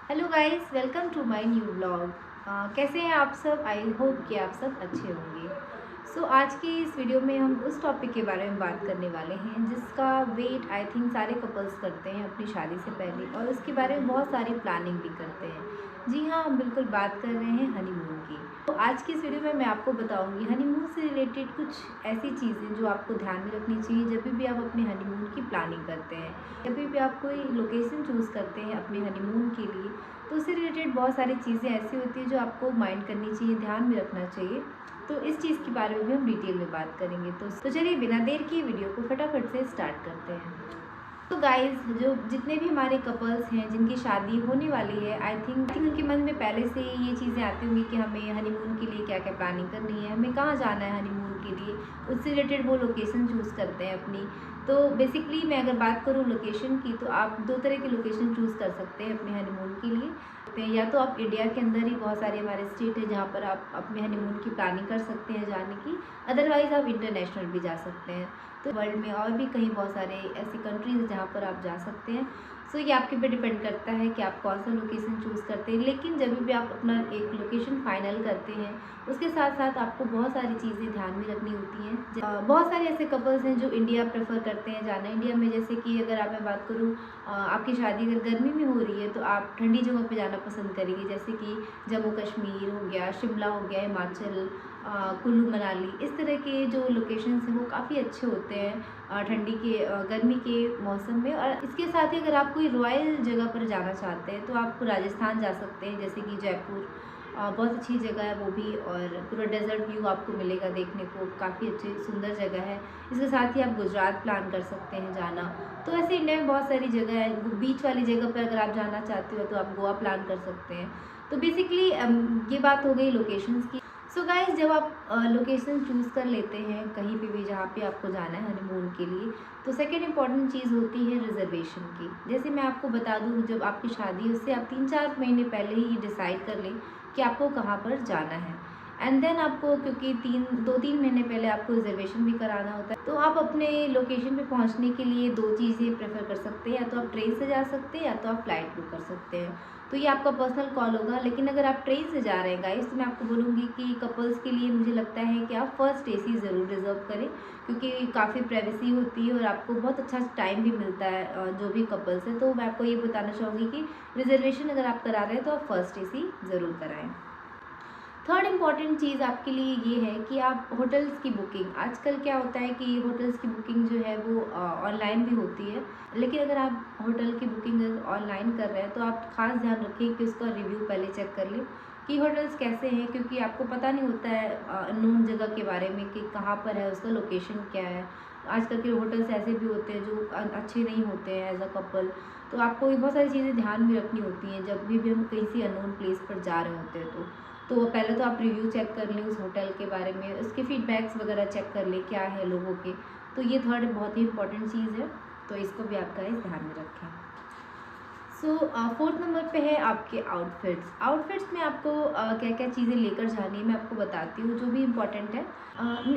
Hello guys, welcome to my new blog. कैसे हैं आप सब? आई होप कि आप सब अच्छे होंगे। आज की इस वीडियो में हम उस टॉपिक के बारे में बात करने वाले हैं जिसका वेट आई थिंक सारे कपल्स करते हैं अपनी शादी से पहले, और उसके बारे में बहुत सारी प्लानिंग भी करते हैं। जी हाँ, हम बिल्कुल बात कर रहे हैं हनीमून की। आज की इस वीडियो में मैं आपको बताऊंगी हनीमून से रिलेटेड कुछ ऐसी चीज़ें जो आपको ध्यान में रखनी चाहिए जब भी आप अपने हनीमून की प्लानिंग करते हैं, जब भी आप कोई लोकेशन चूज़ करते हैं अपने हनीमून के लिए। तो उससे रिलेटेड बहुत सारी चीज़ें ऐसी होती हैं जो आपको माइंड करनी चाहिए, ध्यान में रखना चाहिए। तो इस चीज़ के बारे में भी हम डिटेल में बात करेंगे। तो चलिए बिना देर किए वीडियो को फटाफट से स्टार्ट करते हैं। तो गाइस, जो जितने भी हमारे कपल्स हैं जिनकी शादी होने वाली है, आई थिंक उनके मन में पहले से ये चीज़ें आती होंगी कि हमें हनीमून के लिए क्या क्या प्लानिंग करनी है, हमें कहाँ जाना है हनीमून के लिए। उससे रिलेटेड वो लोकेशन चूज़ करते हैं अपनी। तो बेसिकली मैं अगर बात करूँ लोकेशन की, तो आप दो तरह की लोकेशन चूज़ कर सकते हैं अपने हनीमून के लिए। या तो आप इंडिया के अंदर ही बहुत सारे हमारे स्टेट है जहाँ पर आप अपने हनीमून की प्लानिंग कर सकते हैं जाने की। अदरवाइज़ आप इंटरनेशनल भी जा सकते हैं। तो वर्ल्ड में और भी कहीं बहुत सारे ऐसी कंट्रीज़ हैं जहाँ पर आप जा सकते हैं। ये आपके पे डिपेंड करता है कि आप कौन सा लोकेशन चूज़ करते हैं। लेकिन जब भी आप अपना एक लोकेशन फाइनल करते हैं, उसके साथ साथ आपको बहुत सारी चीज़ें ध्यान में रखनी होती हैं। बहुत सारे ऐसे कपल्स हैं जो इंडिया प्रेफर करते हैं जाना। इंडिया में जैसे कि अगर आप मैं बात करूँ, आपकी शादी अगर गर्मी में हो रही है तो आप ठंडी जगह पे जाना पसंद करेंगे, जैसे कि जम्मू कश्मीर हो गया, शिमला हो गया, हिमाचल, कुल्लू मनाली। इस तरह के जो लोकेशंस हैं वो काफ़ी अच्छे होते हैं ठंडी के गर्मी के मौसम में। और इसके साथ ही अगर आप कोई रॉयल जगह पर जाना चाहते हैं तो आप राजस्थान जा सकते हैं, जैसे कि जयपुर। बहुत अच्छी जगह है वो भी, और पूरा डेजर्ट व्यू आपको मिलेगा देखने को, काफ़ी अच्छी सुंदर जगह है। इसके साथ ही आप गुजरात प्लान कर सकते हैं जाना। तो ऐसे इंडिया में बहुत सारी जगह है। बीच वाली जगह पर अगर आप जाना चाहते हो तो आप गोवा प्लान कर सकते हैं। तो बेसिकली ये बात हो गई लोकेशंस की। गाइस, जब आप लोकेशन चूज़ कर लेते हैं कहीं पे भी जहाँ पे आपको जाना है हनीमून के लिए, तो सेकेंड इंपॉर्टेंट चीज़ होती है रिजर्वेशन की। जैसे मैं आपको बता दूँ, जब आपकी शादी है उससे आप 3-4 महीने पहले ही डिसाइड कर लें कि आपको कहाँ पर जाना है। एंड देन आपको, क्योंकि 2-3 महीने पहले आपको रिजर्वेशन भी कराना होता है, तो आप अपने लोकेशन पे पहुंचने के लिए 2 चीज़ें प्रेफर कर सकते हैं। या तो आप ट्रेन से जा सकते हैं या तो आप फ्लाइट बुक कर सकते हैं। तो ये आपका पर्सनल कॉल होगा। लेकिन अगर आप ट्रेन से जा रहे हैं गाइस, तो मैं आपको बोलूँगी कि कपल्स के लिए मुझे लगता है कि आप फर्स्ट एसी ज़रूर रिज़र्व करें, क्योंकि काफ़ी प्राइवेसी होती है और आपको बहुत अच्छा टाइम भी मिलता है जो भी कपल्स हैं। तो मैं आपको ये बताना चाहूँगी कि रिजर्वेशन अगर आप करा रहे हैं तो आप फर्स्ट एसी ज़रूर कराएँ। थर्ड इम्पॉर्टेंट चीज़ आपके लिए ये है कि आप होटल्स की बुकिंग, आजकल क्या होता है कि होटल्स की बुकिंग जो है वो ऑनलाइन भी होती है। लेकिन अगर आप होटल की बुकिंग ऑनलाइन कर रहे हैं तो आप खास ध्यान रखें कि उसका रिव्यू पहले चेक कर लें कि होटल्स कैसे हैं, क्योंकि आपको पता नहीं होता है अननोन जगह के बारे में कि कहाँ पर है, उसका लोकेशन क्या है। आजकल के होटल्स ऐसे भी होते हैं जो अच्छे नहीं होते हैं एज अ कपल। तो आपको ये बहुत सारी चीज़ें ध्यान में रखनी होती हैं जब भी हम कहीं से अननोन प्लेस पर जा रहे होते हैं। तो पहले तो आप रिव्यू चेक कर लें उस होटल के बारे में, उसके फीडबैक्स वगैरह चेक कर लें क्या है लोगों के। तो ये थर्ड बहुत ही इंपॉर्टेंट चीज़ है, तो इसको भी आप गाइस ध्यान में रखें। फोर्थ नंबर पे है आपके आउटफिट्स में आपको क्या क्या चीज़ें लेकर जानी है मैं आपको बताती हूँ, जो भी इम्पोर्टेंट है।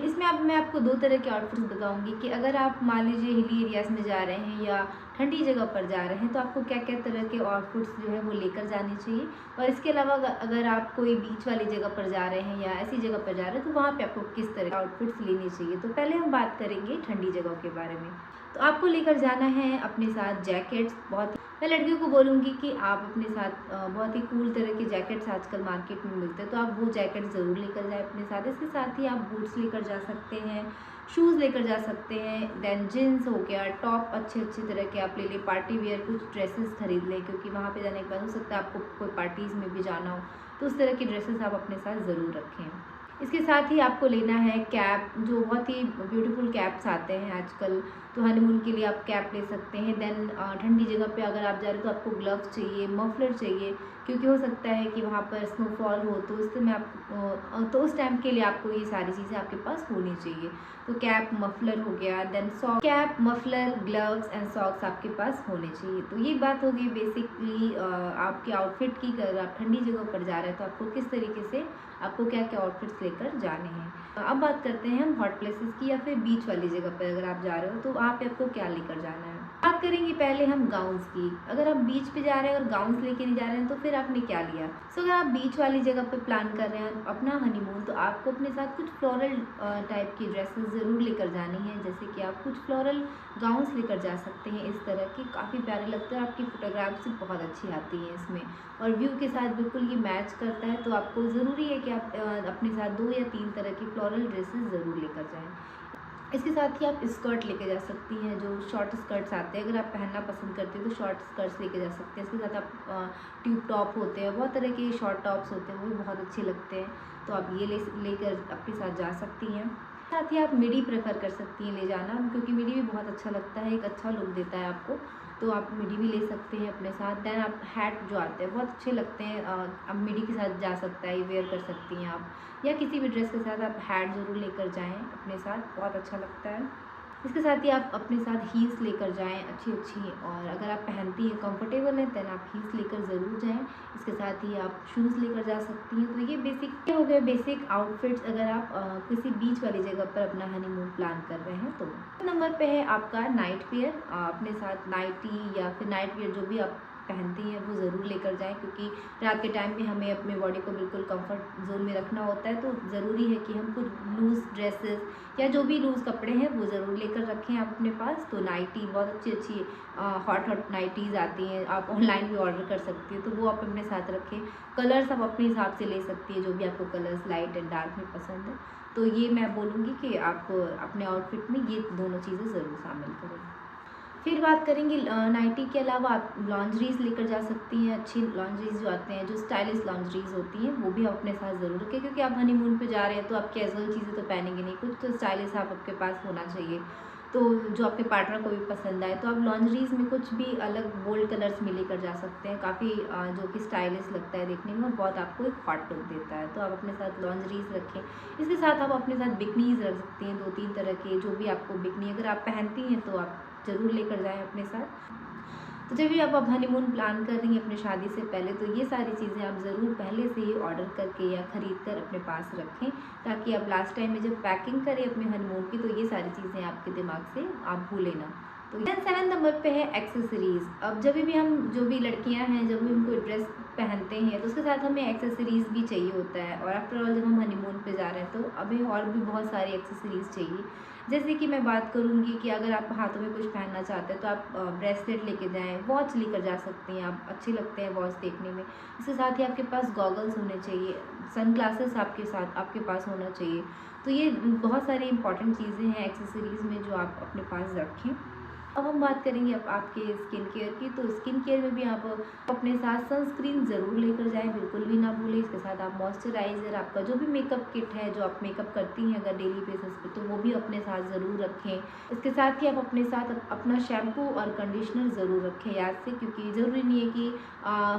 इसमें अब मैं आपको 2 तरह के आउटफिट्स बताऊँगी कि अगर आप मान लीजिए हिली एरियाज़ में जा रहे हैं या ठंडी जगह पर जा रहे हैं तो आपको क्या क्या तरह के आउटफिट्स जो है वो लेकर जाने चाहिए। और इसके अलावा अगर आप कोई बीच वाली जगह पर जा रहे हैं या ऐसी जगह पर जा रहे हैं तो वहाँ पे आपको किस तरह के आउटफिट्स लेने चाहिए। तो पहले हम बात करेंगे ठंडी जगह के बारे में। तो आपको लेकर जाना है अपने साथ जैकेट्स। मैं लड़कियों को बोलूँगी कि आप अपने साथ बहुत ही कूल तरह के जैकेट्स आजकल मार्केट में मिलते हैं, तो आप वो जैकेट ज़रूर लेकर जाएँ अपने साथ। इसके साथ ही आप बूट्स लेकर जा सकते हैं, शूज़ लेकर जा सकते हैं। देन जीन्स हो गया, टॉप अच्छे अच्छे तरह के आप ले लें, पार्टी वियर कुछ ड्रेसेस खरीद लें, क्योंकि वहाँ पे जाने के बाद हो सकता है आपको कोई पार्टीज़ में भी जाना हो, तो उस तरह की ड्रेसेस आप अपने साथ ज़रूर रखें। इसके साथ ही आपको लेना है कैप, जो बहुत ही ब्यूटीफुल कैप्स आते हैं आजकल। तो हनीमून के लिए आप कैप ले सकते हैं। देन ठंडी जगह पे अगर आप जा रहे हो तो आपको ग्लव्स चाहिए, मफलर चाहिए, क्योंकि हो सकता है कि वहाँ पर स्नोफॉल हो, तो उस समय आप तो उस टाइम के लिए आपको ये सारी चीज़ें आपके पास होनी चाहिए। तो कैप, मफलर हो गया, then socks, cap, muffler, gloves and socks आपके पास होने चाहिए। तो ये बात होगी बेसिकली आपके आउटफिट की। अगर आप ठंडी जगह पर जा रहे हैं तो आपको किस तरीके से, आपको क्या क्या आउटफिट्स लेकर जाने हैं। अब बात करते हैं हम हॉट प्लेसेस की या फिर बीच वाली जगह पर अगर आप जा रहे हो तो वहाँ पे आपको क्या लेकर जाना है। बात करेंगे पहले हम गाउन्स की। अगर आप बीच पे जा रहे हैं और गाउन्स लेके नहीं जा रहे हैं तो फिर आपने क्या लिया। सो अगर आप बीच वाली जगह पे प्लान कर रहे हैं अपना हनीमून, तो आपको अपने साथ कुछ फ्लोरल टाइप की ड्रेसेस ज़रूर लेकर जानी है। जैसे कि आप कुछ फ्लोरल गाउन्स लेकर जा सकते हैं, इस तरह की काफ़ी प्यारे लगते हैं, आपकी फोटोग्राफ्स भी बहुत अच्छी आती हैं इसमें और व्यू के साथ बिल्कुल ये मैच करता है। तो आपको ज़रूरी है कि आप अपने साथ 2 या 3 तरह की फ्लोरल ड्रेसेस ज़रूर लेकर जाएँ। इसके साथ ही आप स्कर्ट लेके जा सकती हैं, जो शॉर्ट स्कर्ट्स आते हैं, अगर आप पहनना पसंद करते हैं तो शॉर्ट स्कर्ट्स लेके जा सकते हैं। इसके साथ आप ट्यूब टॉप होते हैं, बहुत तरह के शॉर्ट टॉप्स होते हैं, वो भी बहुत अच्छे लगते हैं, तो आप ये लेकर अपने साथ जा सकती हैं। साथ ही आप मिडी प्रेफर कर सकती हैं ले जाना, क्योंकि मिडी भी बहुत अच्छा लगता है, एक अच्छा लुक देता है आपको, तो आप मिडी भी ले सकते हैं अपने साथ। देन आप हैट जो आते हैं बहुत अच्छे लगते हैं, अब मिडी के साथ जा सकता है, वेयर कर सकती हैं आप, या किसी भी ड्रेस के साथ आप हैट ज़रूर लेकर जाएं अपने साथ, बहुत अच्छा लगता है। इसके साथ ही आप अपने साथ हील्स लेकर जाएं अच्छी अच्छी, और अगर आप पहनती हैं कंफर्टेबल हैं देन आप हील्स लेकर ज़रूर जाएं। इसके साथ ही आप शूज़ लेकर जा सकती हैं। तो ये हो गए बेसिक आउटफिट्स अगर आप किसी बीच वाली जगह पर अपना हनीमून प्लान कर रहे हैं तो। नंबर पे है आपका नाइट वेयर। अपने साथ नाइटी या फिर नाइट वेयर जो भी आप पहनती हैं वो ज़रूर लेकर जाएं, क्योंकि रात के टाइम में हमें अपने बॉडी को बिल्कुल कंफर्ट जोन में रखना होता है, तो ज़रूरी है कि हम कुछ लूज़ ड्रेसेस या जो भी लूज़ कपड़े हैं वो ज़रूर लेकर रखें आप अपने पास। तो नाइटी बहुत अच्छी अच्छी हॉट नाइटीज़ आती हैं, आप ऑनलाइन भी ऑर्डर कर सकती हैं, तो वो आप अपने साथ रखें। कलर्स आप अपने हिसाब से ले सकती है, जो भी आपको कलर्स लाइट एंड डार्क में पसंद है। तो ये मैं बोलूँगी कि आप अपने आउटफिट में ये दोनों चीज़ें ज़रूर शामिल करें। फिर बात करेंगे नाइटी के अलावा आप लॉन्जरीज़ लेकर जा सकती हैं। अच्छी लॉन्जरीज़ जो आते हैं, जो स्टाइलिश लॉन्जरीज़ होती हैं, वो भी आप अपने साथ ज़रूर रखें, क्योंकि आप हनीमून पे जा रहे हैं तो आप कैजुअल चीज़ें तो पहनेंगे नहीं, कुछ तो स्टाइलिश आप आपके पास होना चाहिए, तो जो आपके पार्टनर को भी पसंद आए। तो आप लॉन्जरीज़ में कुछ भी अलग बोल्ड कलर्स में लेकर जा सकते हैं, काफ़ी जो कि स्टाइलिश लगता है देखने में और बहुत आपको एक हॉट लुक देता है, तो आप अपने साथ लॉन्जरीज़ रखें। इसके साथ आप अपने साथ बिकनीज़ रख सकती हैं, 2-3 तरह के, जो भी आपको बिकनी अगर आप पहनती हैं तो आप ज़रूर लेकर जाएं अपने साथ। तो जब भी आप हनीमून प्लान कर रही हैं अपनी शादी से पहले, तो ये सारी चीज़ें आप ज़रूर पहले से ही ऑर्डर करके या ख़रीद कर अपने पास रखें, ताकि आप लास्ट टाइम में जब पैकिंग करें अपने हनीमून की तो ये सारी चीज़ें आपके दिमाग से आप भूलें ना। तो 7 नंबर पे है एक्सेसरीज़। अब जब भी हम जो भी लड़कियां हैं, जब भी हम कोई ड्रेस पहनते हैं तो उसके साथ हमें एक्सेसरीज़ भी चाहिए होता है, और आफ्टर ऑल जब हम हनीमून पे जा रहे हैं तो हमें और भी बहुत सारी एक्सेसरीज़ चाहिए। जैसे कि मैं बात करूँगी कि अगर आप हाथों में कुछ पहनना चाहते हैं तो आप ब्रेसलेट लेके जाएँ, वॉच लेकर जा सकती हैं आप, अच्छे लगते हैं वॉच देखने में। इसके साथ ही आपके पास गॉगल्स होने चाहिए, सनग्लासेस आपके साथ आपके पास होना चाहिए। तो ये बहुत सारी इंपॉर्टेंट चीज़ें हैं एक्सेसरीज़ में जो आप अपने पास रखें। अब हम बात करेंगे अब आपके स्किन केयर की। तो स्किन केयर में भी आप अपने साथ सनस्क्रीन ज़रूर लेकर जाएं, बिल्कुल भी ना भूलें। इसके साथ आप मॉइस्चराइज़र, आपका जो भी मेकअप किट है, जो आप मेकअप करती हैं अगर डेली बेसिस पे, तो वो भी अपने साथ ज़रूर रखें। इसके साथ ही आप अपने साथ अपना शैम्पू और कंडीशनर ज़रूर रखें याद से, क्योंकि ज़रूरी नहीं है कि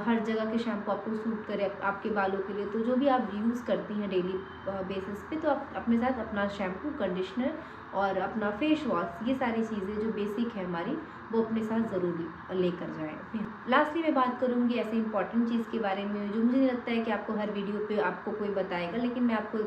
हर जगह के शैम्पू आपको सूट करे आपके बालों के लिए। तो जो भी आप यूज़ करती हैं डेली बेसिस पे, तो आप अपने साथ अपना शैम्पू, कंडीशनर और अपना फेस वॉश, ये सारी चीज़ें जो बेसिक है हमारी, वो अपने साथ ज़रूर लेकर जाएं। लास्टली मैं बात करूँगी ऐसे इंपॉर्टेंट चीज़ के बारे में जो मुझे नहीं लगता है कि आपको हर वीडियो पे आपको कोई बताएगा, लेकिन मैं आपको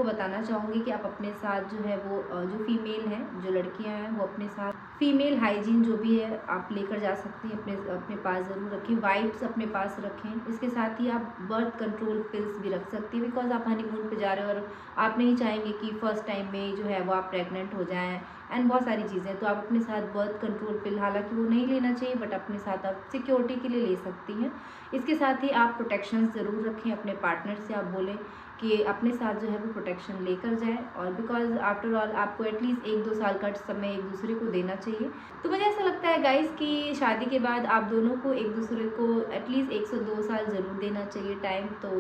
बताना चाहूँगी कि आप अपने साथ जो है वो जो फीमेल हैं, जो लड़कियाँ हैं, वो अपने साथ फीमेल हाइजीन जो भी है आप लेकर जा सकती हैं, अपने पास ज़रूर रखें। वाइप्स अपने पास रखें। इसके साथ ही आप बर्थ कंट्रोल पिल्स भी रख सकती हैं, बिकॉज आप हनीमून पे जा रहे हो और आप नहीं चाहेंगे कि फर्स्ट टाइम में जो है वो आप प्रेग्नेंट हो जाएं एंड बहुत सारी चीज़ें। तो आप अपने साथ बर्थ कंट्रोल पिल, हालांकि वो नहीं लेना चाहिए, बट अपने साथ आप सिक्योरिटी के लिए ले सकती हैं। इसके साथ ही आप प्रोटेक्शन ज़रूर रखें। अपने पार्टनर से आप बोलें कि अपने साथ जो है वो प्रोटेक्शन लेकर जाएं, और बिकॉज आफ्टर ऑल आपको एटलीस्ट 1-2 साल का समय एक दूसरे को देना चाहिए। तो मुझे ऐसा लगता है गाइस कि शादी के बाद आप दोनों को एक दूसरे को एटलीस्ट 1 से 2 साल ज़रूर देना चाहिए टाइम। तो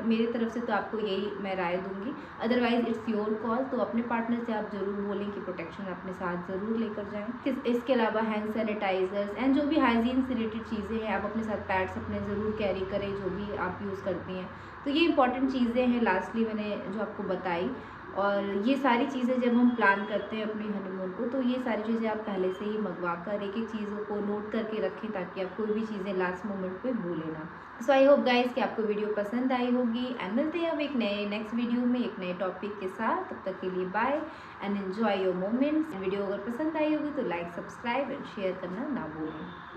मेरी तरफ से तो आपको यही मैं राय दूंगी, अदरवाइज़ इट्स योर कॉल। तो अपने पार्टनर से आप ज़रूर बोलें कि प्रोटेक्शन अपने साथ ज़रूर लेकर जाएँ। इसके अलावा हैंड सैनिटाइजर्स एंड जो भी हाइजीन से रिलेटेड चीज़ें हैं, आप अपने साथ पैड्स अपने ज़रूर कैरी करें, जो भी आप यूज़ करती हैं। तो ये इंपॉर्टेंट चीज़ें हैं लास्टली मैंने जो आपको बताई। और ये सारी चीज़ें जब हम प्लान करते हैं अपने हनीमून को, तो ये सारी चीज़ें आप पहले से ही मंगवा कर एक-एक चीज़ों को नोट करके रखें, ताकि आप कोई भी चीज़ें लास्ट मोमेंट पे भूलें ना। सो आई होप गाइज़ कि आपको वीडियो पसंद आई होगी, एंड मिलते हैं अब एक नए नेक्स्ट वीडियो में एक नए टॉपिक के साथ। तब तक के लिए bye and enjoy your moments. Video अगर पसंद आई होगी तो लाइक, सब्सक्राइब एंड शेयर करना ना भूलें।